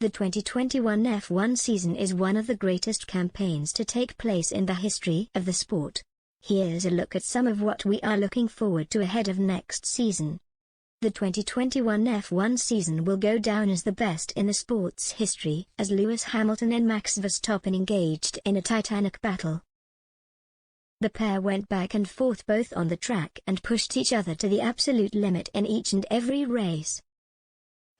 The 2021 F1 season is one of the greatest campaigns to take place in the history of the sport. Here's a look at some of what we are looking forward to ahead of next season. The 2021 F1 season will go down as the best in the sport's history, as Lewis Hamilton and Max Verstappen engaged in a titanic battle. The pair went back and forth both on the track and pushed each other to the absolute limit in each and every race.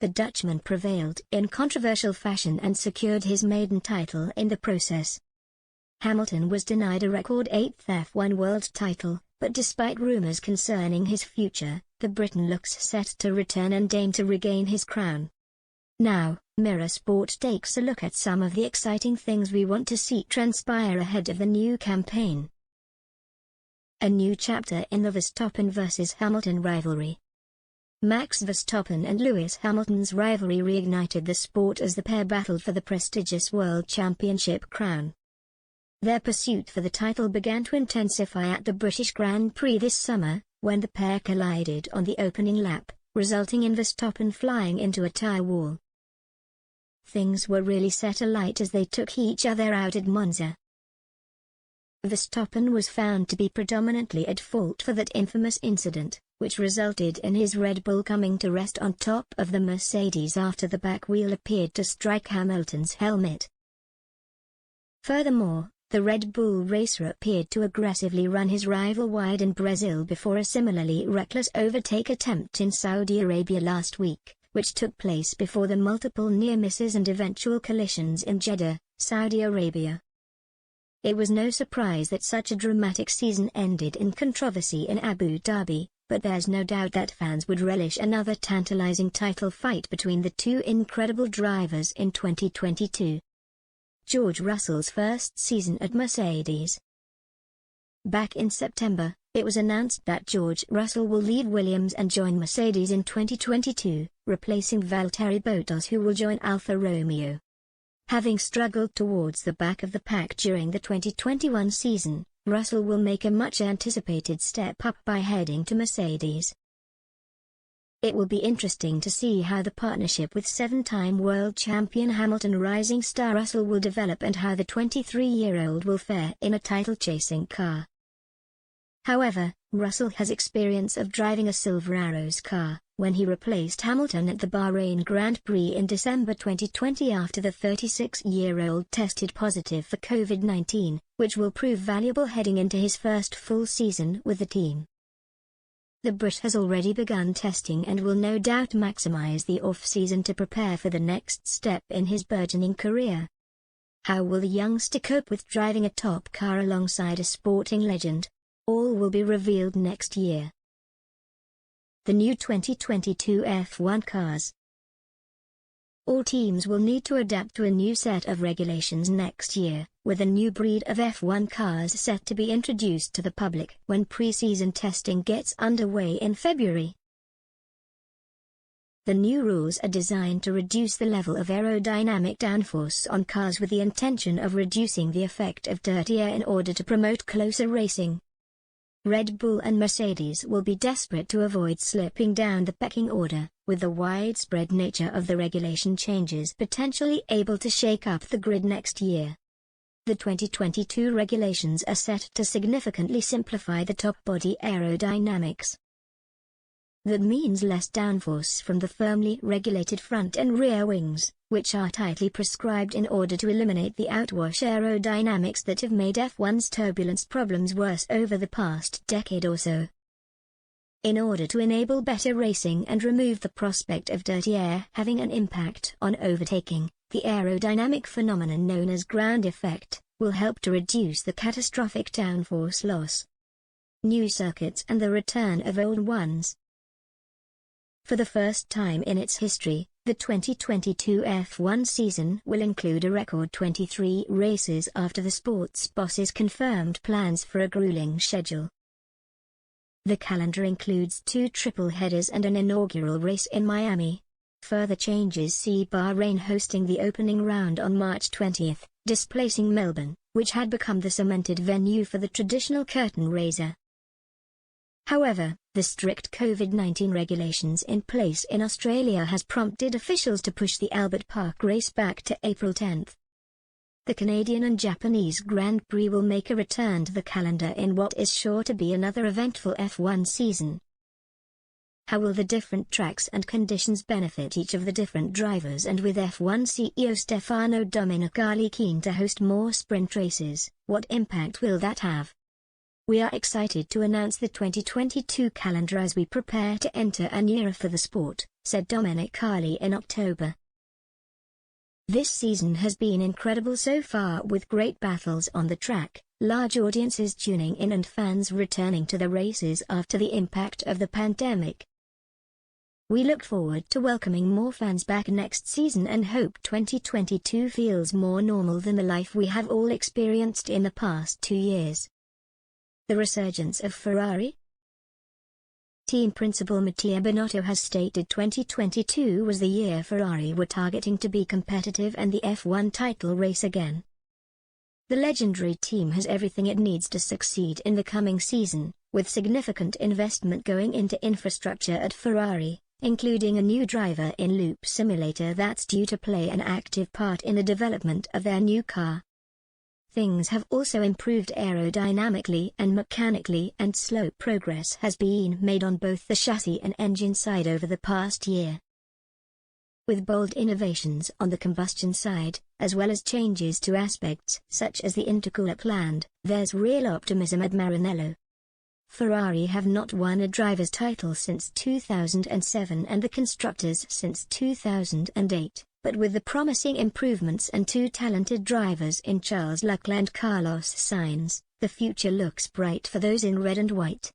The Dutchman prevailed in controversial fashion and secured his maiden title in the process. Hamilton was denied a record 8th F1 world title, but despite rumors concerning his future, the Briton looks set to return and aim to regain his crown. Now, Mirror Sport takes a look at some of the exciting things we want to see transpire ahead of the new campaign. A new chapter in the Verstappen vs Hamilton rivalry. Max Verstappen and Lewis Hamilton's rivalry reignited the sport as the pair battled for the prestigious World Championship crown. Their pursuit for the title began to intensify at the British Grand Prix this summer, when the pair collided on the opening lap, resulting in Verstappen flying into a tyre wall. Things were really set alight as they took each other out at Monza. Verstappen was found to be predominantly at fault for that infamous incident, which resulted in his Red Bull coming to rest on top of the Mercedes after the back wheel appeared to strike Hamilton's helmet. Furthermore, the Red Bull racer appeared to aggressively run his rival wide in Brazil before a similarly reckless overtake attempt in Saudi Arabia last week, which took place before the multiple near misses and eventual collisions in Jeddah, Saudi Arabia. It was no surprise that such a dramatic season ended in controversy in Abu Dhabi, but there's no doubt that fans would relish another tantalizing title fight between the two incredible drivers in 2022. George Russell's first season at Mercedes. Back in September, it was announced that George Russell will leave Williams and join Mercedes in 2022, replacing Valtteri Bottas, who will join Alfa Romeo. Having struggled towards the back of the pack during the 2021 season, Russell will make a much-anticipated step up by heading to Mercedes. It will be interesting to see how the partnership with seven-time world champion Hamilton rising star Russell will develop and how the 23-year-old will fare in a title-chasing car. However, Russell has experience of driving a Silver Arrows car, when he replaced Hamilton at the Bahrain Grand Prix in December 2020 after the 36-year-old tested positive for COVID-19, which will prove valuable heading into his first full season with the team. The Brit has already begun testing and will no doubt maximize the off-season to prepare for the next step in his burgeoning career. How will the youngster cope with driving a top car alongside a sporting legend? All will be revealed next year. The new 2022 F1 cars. All teams will need to adapt to a new set of regulations next year, with a new breed of F1 cars set to be introduced to the public when pre-season testing gets underway in February. The new rules are designed to reduce the level of aerodynamic downforce on cars with the intention of reducing the effect of dirty air in order to promote closer racing. Red Bull and Mercedes will be desperate to avoid slipping down the pecking order, with the widespread nature of the regulation changes potentially able to shake up the grid next year. The 2022 regulations are set to significantly simplify the top body aerodynamics. That means less downforce from the firmly regulated front and rear wings, which are tightly prescribed in order to eliminate the outwash aerodynamics that have made F1's turbulence problems worse over the past decade or so. In order to enable better racing and remove the prospect of dirty air having an impact on overtaking, the aerodynamic phenomenon known as ground effect will help to reduce the catastrophic downforce loss. New circuits and the return of old ones. For the first time in its history, the 2022 F1 season will include a record 23 races after the sports bosses confirmed plans for a grueling schedule. The calendar includes 2 triple headers and an inaugural race in Miami. Further changes see Bahrain hosting the opening round on March 20, displacing Melbourne, which had become the cemented venue for the traditional curtain raiser. However, the strict COVID-19 regulations in place in Australia has prompted officials to push the Albert Park race back to April 10. The Canadian and Japanese Grand Prix will make a return to the calendar in what is sure to be another eventful F1 season. How will the different tracks and conditions benefit each of the different drivers? And with F1 CEO Stefano Domenicali keen to host more sprint races, what impact will that have? We are excited to announce the 2022 calendar as we prepare to enter a new era for the sport, said Domenicali in October. This season has been incredible so far, with great battles on the track, large audiences tuning in and fans returning to the races after the impact of the pandemic. We look forward to welcoming more fans back next season and hope 2022 feels more normal than the life we have all experienced in the past 2 years. The resurgence of Ferrari? Team principal Mattia Binotto has stated 2022 was the year Ferrari were targeting to be competitive and the F1 title race again. The legendary team has everything it needs to succeed in the coming season, with significant investment going into infrastructure at Ferrari, including a new driver in-loop simulator that's due to play an active part in the development of their new car. Things have also improved aerodynamically and mechanically, and slow progress has been made on both the chassis and engine side over the past year. With bold innovations on the combustion side, as well as changes to aspects such as the intercooler planned, there's real optimism at Maranello. Ferrari have not won a driver's title since 2007 and the constructors since 2008, but with the promising improvements and two talented drivers in Charles Leclerc and Carlos Sainz, the future looks bright for those in red and white.